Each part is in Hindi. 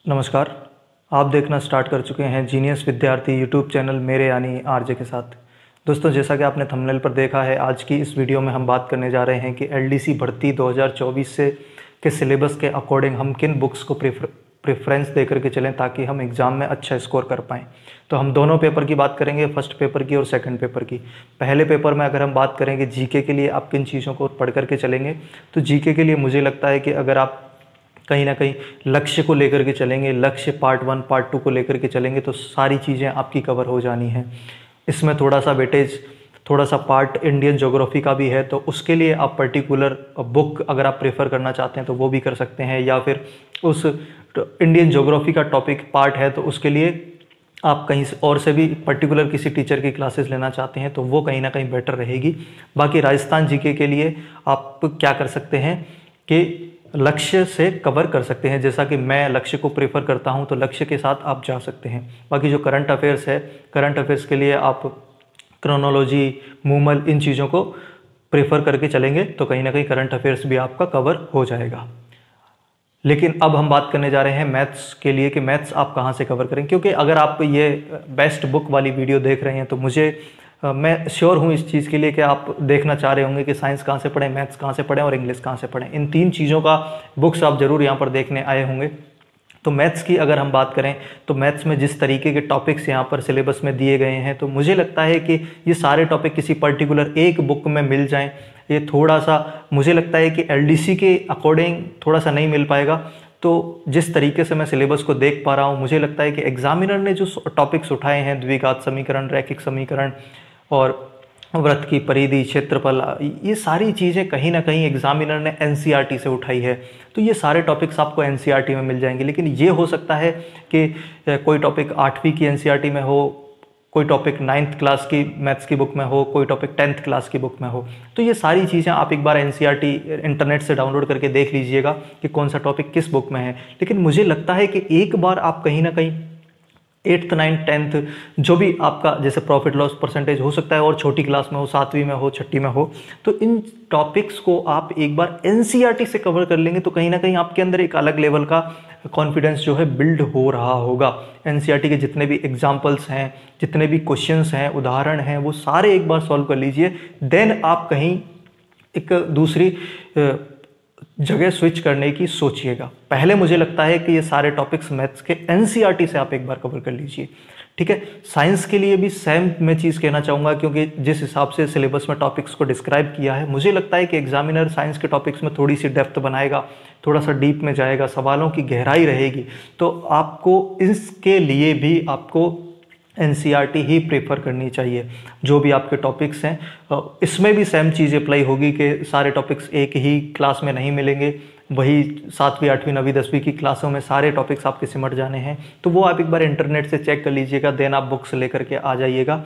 नमस्कार। आप देखना स्टार्ट कर चुके हैं जीनियस विद्यार्थी यूट्यूब चैनल मेरे यानी आरजे के साथ। दोस्तों, जैसा कि आपने थंबनेल पर देखा है, आज की इस वीडियो में हम बात करने जा रहे हैं कि एलडीसी भर्ती 2024 से के सिलेबस के अकॉर्डिंग हम किन बुक्स को प्रेफरेंस दे करके चलें ताकि हम एग्ज़ाम में अच्छा स्कोर कर पाएँ। तो हम दोनों पेपर की बात करेंगे, फर्स्ट पेपर की और सेकंड पेपर की। पहले पेपर में अगर हम बात करेंगे जीके के लिए आप किन चीज़ों को पढ़ करके चलेंगे, तो जीके के लिए मुझे लगता है कि अगर आप कहीं ना कहीं लक्ष्य को लेकर के चलेंगे, लक्ष्य पार्ट 1 पार्ट 2 को लेकर के चलेंगे तो सारी चीज़ें आपकी कवर हो जानी हैं। इसमें थोड़ा सा वेटेज, थोड़ा सा पार्ट इंडियन ज्योग्राफी का भी है, तो उसके लिए आप पर्टिकुलर बुक अगर आप प्रेफर करना चाहते हैं तो वो भी कर सकते हैं, या फिर उस इंडियन ज्योग्राफी का टॉपिक पार्ट है तो उसके लिए आप कहीं और से भी पर्टिकुलर किसी टीचर की क्लासेस लेना चाहते हैं तो वो कहीं ना कहीं बेटर रहेगी। बाकी राजस्थान जीके के लिए आप क्या कर सकते हैं कि लक्ष्य से कवर कर सकते हैं, जैसा कि मैं लक्ष्य को प्रेफर करता हूं तो लक्ष्य के साथ आप जा सकते हैं। बाकी जो करंट अफेयर्स है, करंट अफेयर्स के लिए आप क्रोनोलॉजी, मूमल, इन चीज़ों को प्रेफर करके चलेंगे तो कहीं ना कहीं करंट अफेयर्स भी आपका कवर हो जाएगा। लेकिन अब हम बात करने जा रहे हैं मैथ्स के लिए कि मैथ्स आप कहाँ से कवर करें, क्योंकि अगर आप ये बेस्ट बुक वाली वीडियो देख रहे हैं तो मैं श्योर हूँ इस चीज़ के लिए कि आप देखना चाह रहे होंगे कि साइंस कहाँ से पढ़ें, मैथ्स कहाँ से पढ़ें और इंग्लिश कहाँ से पढ़ें। इन तीन चीज़ों का बुक्स आप ज़रूर यहाँ पर देखने आए होंगे। तो मैथ्स की अगर हम बात करें तो मैथ्स में जिस तरीके के टॉपिक्स यहाँ पर सिलेबस में दिए गए हैं तो मुझे लगता है कि ये सारे टॉपिक किसी पर्टिकुलर एक बुक में मिल जाएं, ये थोड़ा सा मुझे लगता है कि एलडीसी के अकॉर्डिंग थोड़ा सा नहीं मिल पाएगा। तो जिस तरीके से मैं सिलेबस को देख पा रहा हूँ, मुझे लगता है कि एग्जामिनर ने जो टॉपिक्स उठाए हैं, द्विघात समीकरण, रैखिक समीकरण और वृत्त की परिधि, क्षेत्रफल, ये सारी चीज़ें कहीं ना कहीं एग्जामिनर ने एनसीईआरटी से उठाई है। तो ये सारे टॉपिक्स आपको एनसीईआरटी में मिल जाएंगे। लेकिन ये हो सकता है कि कोई टॉपिक 8वीं की एनसीईआरटी में हो, कोई टॉपिक 9th क्लास की मैथ्स की बुक में हो, कोई टॉपिक 10th क्लास की बुक में हो। तो ये सारी चीज़ें आप एक बार एनसीईआरटी इंटरनेट से डाउनलोड करके देख लीजिएगा कि कौन सा टॉपिक किस बुक में है। लेकिन मुझे लगता है कि एक बार आप कहीं ना कहीं 8th 9th 10th जो भी आपका जैसे प्रॉफिट लॉस परसेंटेज हो सकता है और छोटी क्लास में हो, 7वीं में हो, 6ठी में हो, तो इन टॉपिक्स को आप एक बार एनसीईआरटी से कवर कर लेंगे तो कहीं ना कहीं आपके अंदर एक अलग लेवल का कॉन्फिडेंस जो है बिल्ड हो रहा होगा। एनसीईआरटी के जितने भी एग्जाम्पल्स हैं, जितने भी क्वेश्चंस हैं, उदाहरण हैं, वो सारे एक बार सॉल्व कर लीजिए। देन आप कहीं एक दूसरी जगह स्विच करने की सोचिएगा। पहले मुझे लगता है कि ये सारे टॉपिक्स मैथ्स के एनसीईआरटी से आप एक बार कवर कर लीजिए, ठीक है। साइंस के लिए भी सेम मैं चीज़ कहना चाहूँगा, क्योंकि जिस हिसाब से सिलेबस में टॉपिक्स को डिस्क्राइब किया है, मुझे लगता है कि एग्जामिनर साइंस के टॉपिक्स में थोड़ी सी डेप्थ बनाएगा, थोड़ा सा डीप में जाएगा, सवालों की गहराई रहेगी। तो आपको इसके लिए भी आपको एनसीईआरटी ही प्रेफर करनी चाहिए। जो भी आपके टॉपिक्स हैं इसमें भी सेम चीज़ अप्लाई होगी कि सारे टॉपिक्स एक ही क्लास में नहीं मिलेंगे। वही 7वीं 8वीं 9वीं 10वीं की क्लासों में सारे टॉपिक्स आपके सिमट जाने हैं, तो वो आप एक बार इंटरनेट से चेक कर लीजिएगा, देन आप बुक्स लेकर के आ जाइएगा।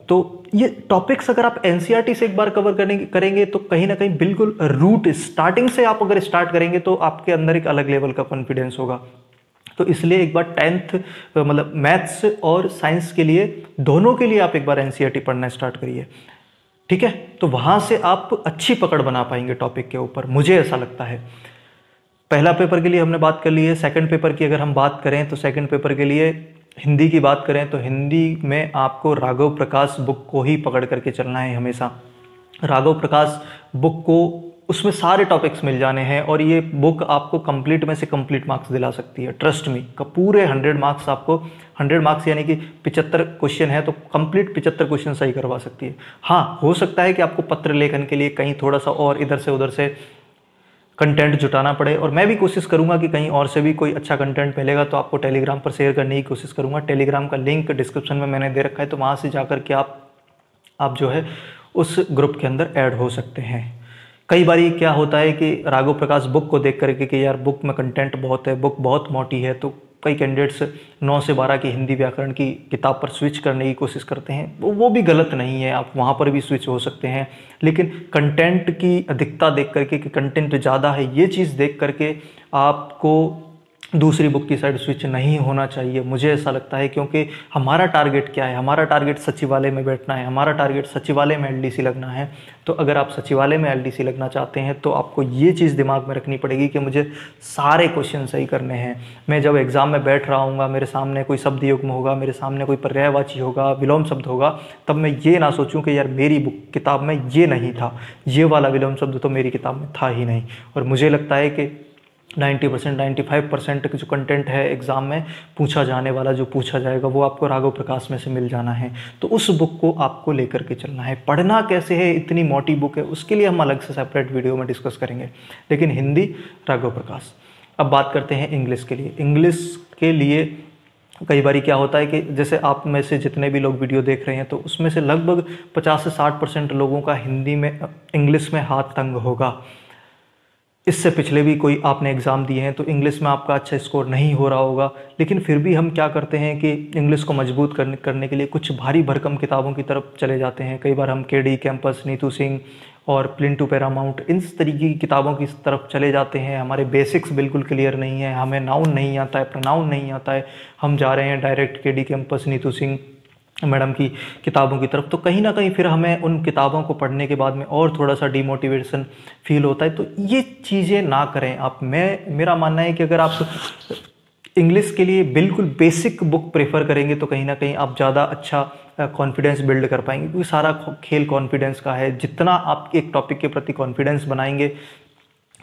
तो ये टॉपिक्स अगर आप एनसीईआरटी से एक बार कवर करेंगे तो कहीं ना कहीं बिल्कुल रूट स्टार्टिंग से आप अगर स्टार्ट करेंगे तो आपके अंदर एक अलग लेवल का कॉन्फिडेंस होगा। तो इसलिए एक बार 10th मतलब मैथ्स और साइंस के लिए, दोनों के लिए आप एक बार एनसीईआरटी पढ़ना स्टार्ट करिए, ठीक है। तो वहां से आप अच्छी पकड़ बना पाएंगे टॉपिक के ऊपर, मुझे ऐसा लगता है। पहला पेपर के लिए हमने बात कर ली है। सेकंड पेपर की अगर हम बात करें तो सेकंड पेपर के लिए हिंदी की बात करें तो हिंदी में आपको राघव प्रकाश बुक को ही पकड़ करके चलना है हमेशा। राघव प्रकाश बुक को, उसमें सारे टॉपिक्स मिल जाने हैं और ये बुक आपको कंप्लीट में से कंप्लीट मार्क्स दिला सकती है, ट्रस्ट मी। का पूरे 100 मार्क्स आपको, 100 मार्क्स यानी कि 75 क्वेश्चन है तो कंप्लीट 75 क्वेश्चन सही करवा सकती है। हाँ, हो सकता है कि आपको पत्र लेखन के लिए कहीं थोड़ा सा और इधर से उधर से कंटेंट जुटाना पड़े, और मैं भी कोशिश करूंगा कि कहीं और से भी कोई अच्छा कंटेंट मिलेगा तो आपको टेलीग्राम पर शेयर करने की कोशिश करूंगा। टेलीग्राम का लिंक डिस्क्रिप्शन में मैंने दे रखा है, तो वहाँ से जाकर के आप जो है उस ग्रुप के अंदर ऐड हो सकते हैं। कई बार क्या होता है कि राघव प्रकाश बुक को देख करके कि यार बुक में कंटेंट बहुत है, बुक बहुत मोटी है, तो कई कैंडिडेट्स 9 से 12 की हिंदी व्याकरण की किताब पर स्विच करने की कोशिश करते हैं। वो भी गलत नहीं है, आप वहाँ पर भी स्विच हो सकते हैं। लेकिन कंटेंट की अधिकता देख करके कि कंटेंट ज़्यादा है, ये चीज़ देख करके आपको दूसरी बुक की साइड स्विच नहीं होना चाहिए, मुझे ऐसा लगता है। क्योंकि हमारा टारगेट क्या है, हमारा टारगेट सचिवालय में बैठना है, हमारा टारगेट सचिवालय में एलडीसी लगना है। तो अगर आप सचिवालय में एलडीसी लगना चाहते हैं तो आपको ये चीज़ दिमाग में रखनी पड़ेगी कि मुझे सारे क्वेश्चन सही करने हैं। मैं जब एग्ज़ाम में बैठ रहा हूँगा, मेरे सामने कोई शब्द युग्म होगा, मेरे सामने कोई पर्यायवाची होगा, विलोम शब्द होगा, तब मैं ये ना सोचूं कि यार मेरी बुक किताब में ये नहीं था, ये वाला विलोम शब्द तो मेरी किताब में था ही नहीं। और मुझे लगता है कि 90% 95% का जो कंटेंट है एग्ज़ाम में पूछा जाने वाला, जो पूछा जाएगा वो आपको राघव प्रकाश में से मिल जाना है। तो उस बुक को आपको लेकर के चलना है। पढ़ना कैसे है, इतनी मोटी बुक है, उसके लिए हम अलग से सेपरेट वीडियो में डिस्कस करेंगे। लेकिन हिंदी राघव प्रकाश। अब बात करते हैं इंग्लिश के लिए। इंग्लिश के लिए कई बार क्या होता है कि जैसे आप में से जितने भी लोग वीडियो देख रहे हैं तो उसमें से लगभग 50 से 60% लोगों का हिंदी में इंग्लिश में हाथ तंग होगा। इससे पिछले भी कोई आपने एग्ज़ाम दिए हैं तो इंग्लिश में आपका अच्छा स्कोर नहीं हो रहा होगा, लेकिन फिर भी हम क्या करते हैं कि इंग्लिश को मजबूत करने के लिए कुछ भारी भरकम किताबों की तरफ चले जाते हैं। कई बार हम केडी कैंपस, नीतू सिंह और प्लिन टू पैरामाउंट, इन तरीके की किताबों की तरफ चले जाते हैं। हमारे बेसिक्स बिल्कुल क्लियर नहीं है, हमें नाउन नहीं आता है, प्रोनाउन नहीं आता है, हम जा रहे हैं direct KD campus, Neetu Singh madam की किताबों की तरफ। तो कहीं ना कहीं फिर हमें उन किताबों को पढ़ने के बाद में और थोड़ा सा डिमोटिवेशन फील होता है। तो ये चीज़ें ना करें आप। मेरा मानना है कि अगर आप इंग्लिश के लिए बिल्कुल बेसिक बुक प्रेफर करेंगे तो कहीं ना कहीं आप ज़्यादा अच्छा कॉन्फिडेंस बिल्ड कर पाएंगे, क्योंकि सारा खेल कॉन्फिडेंस का है। जितना आप एक टॉपिक के प्रति कॉन्फिडेंस बनाएंगे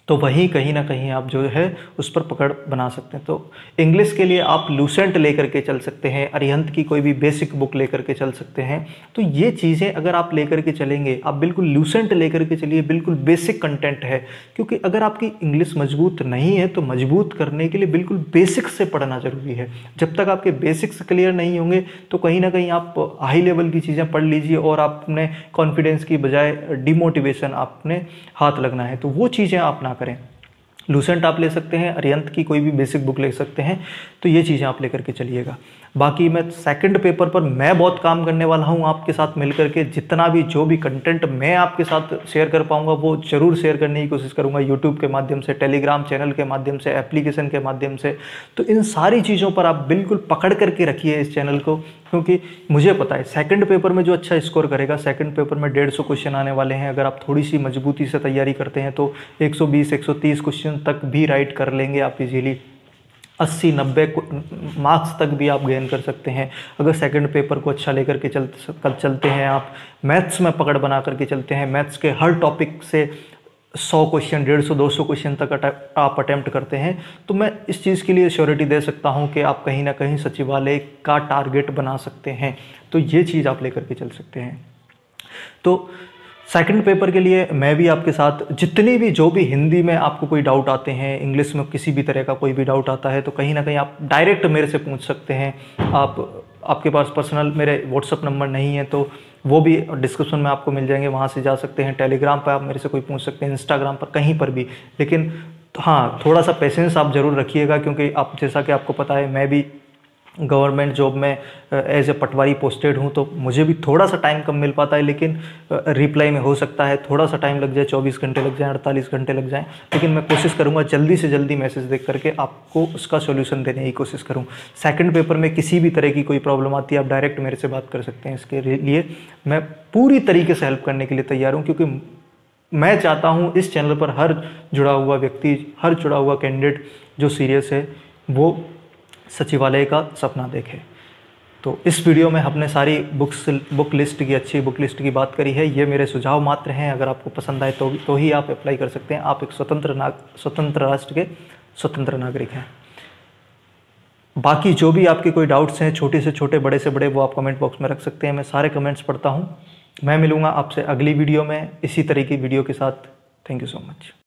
तो वही कहीं ना कहीं आप जो है उस पर पकड़ बना सकते हैं। तो इंग्लिश के लिए आप लूसेंट लेकर के चल सकते हैं, अरिहंत की कोई भी बेसिक बुक लेकर के चल सकते हैं। तो ये चीज़ें अगर आप लेकर के चलेंगे, आप बिल्कुल लूसेंट लेकर के चलिए, बिल्कुल बेसिक कंटेंट है। क्योंकि अगर आपकी इंग्लिश मजबूत नहीं है तो मजबूत करने के लिए बिल्कुल बेसिक्स से पढ़ना जरूरी है। जब तक आपके बेसिक्स क्लियर नहीं होंगे तो कहीं ना कहीं आप हाई लेवल की चीज़ें पढ़ लीजिए और आपने कॉन्फिडेंस की बजाय डिमोटिवेशन आपने हाथ लगना है। तो वो चीज़ें आप ना करें। लूसेंट आप ले सकते हैं, अरिहंत की कोई भी बेसिक बुक ले सकते हैं। तो ये चीज़ें आप लेकर के चलिएगा। बाकी मैं सेकंड पेपर पर मैं बहुत काम करने वाला हूँ आपके साथ मिलकर के। जितना भी जो भी कंटेंट मैं आपके साथ शेयर कर पाऊँगा वो ज़रूर शेयर करने की कोशिश करूँगा, यूट्यूब के माध्यम से, टेलीग्राम चैनल के माध्यम से, एप्लीकेशन के माध्यम से। तो इन सारी चीज़ों पर आप बिल्कुल पकड़ करके रखिए इस चैनल को, क्योंकि मुझे पता है सेकंड पेपर में जो अच्छा स्कोर करेगा, सेकंड पेपर में 150 क्वेश्चन आने वाले हैं। अगर आप थोड़ी सी मजबूती से तैयारी करते हैं तो 120-130 क्वेश्चन तक भी राइट कर लेंगे आप इजीली। 80-90 मार्क्स तक भी आप गेन कर सकते हैं अगर सेकंड पेपर को अच्छा लेकर के चलते हैं। आप मैथ्स में पकड़ बना करके चलते हैं, मैथ्स के हर टॉपिक से 100 क्वेश्चन, 150-200 क्वेश्चन तक आप अटेम्प्ट करते हैं। तो मैं इस चीज़ के लिए श्योरिटी दे सकता हूं कि आप कहीं ना कहीं सचिवालय का टारगेट बना सकते हैं। तो ये चीज़ आप लेकर के चल सकते हैं। तो सेकंड पेपर के लिए मैं भी आपके साथ जितनी भी जो भी हिंदी में आपको कोई डाउट आते हैं, इंग्लिश में किसी भी तरह का कोई भी डाउट आता है तो कहीं ना कहीं आप डायरेक्ट मेरे से पूछ सकते हैं। आपके पास पर्सनल मेरे व्हाट्सअप नंबर नहीं है तो वो भी डिस्क्रिप्शन में आपको मिल जाएंगे, वहाँ से जा सकते हैं। टेलीग्राम पर आप मेरे से कोई पूछ सकते हैं, इंस्टाग्राम पर, कहीं पर भी। लेकिन हाँ, थोड़ा सा पेशेंस आप ज़रूर रखिएगा, क्योंकि आप जैसा कि आपको पता है मैं भी गवर्नमेंट जॉब में एज ए पटवारी पोस्टेड हूँ, तो मुझे भी थोड़ा सा टाइम कम मिल पाता है। लेकिन रिप्लाई में हो सकता है थोड़ा सा टाइम लग जाए, 24 घंटे लग जाए, 48 घंटे लग जाए, लेकिन मैं कोशिश करूँगा जल्दी से जल्दी मैसेज देख करके आपको उसका सोल्यूशन देने की कोशिश करूँ। सेकंड पेपर में किसी भी तरह की कोई प्रॉब्लम आती है आप डायरेक्ट मेरे से बात कर सकते हैं। इसके लिए मैं पूरी तरीके से हेल्प करने के लिए तैयार हूँ, क्योंकि मैं चाहता हूँ इस चैनल पर हर जुड़ा हुआ व्यक्ति, हर जुड़ा हुआ कैंडिडेट जो सीरियस है वो सचिवालय का सपना देखे। तो इस वीडियो में हमने सारी बुक लिस्ट की, अच्छी बुक लिस्ट की बात करी है। ये मेरे सुझाव मात्र हैं, अगर आपको पसंद आए तो ही आप अप्लाई कर सकते हैं। आप एक स्वतंत्र राष्ट्र के स्वतंत्र नागरिक हैं। बाकी जो भी आपके कोई डाउट्स हैं, छोटे से छोटे, बड़े से बड़े, वो आप कमेंट बॉक्स में रख सकते हैं। मैं सारे कमेंट्स पढ़ता हूँ। मैं मिलूँगा आपसे अगली वीडियो में इसी तरह की वीडियो के साथ। Thank you so much.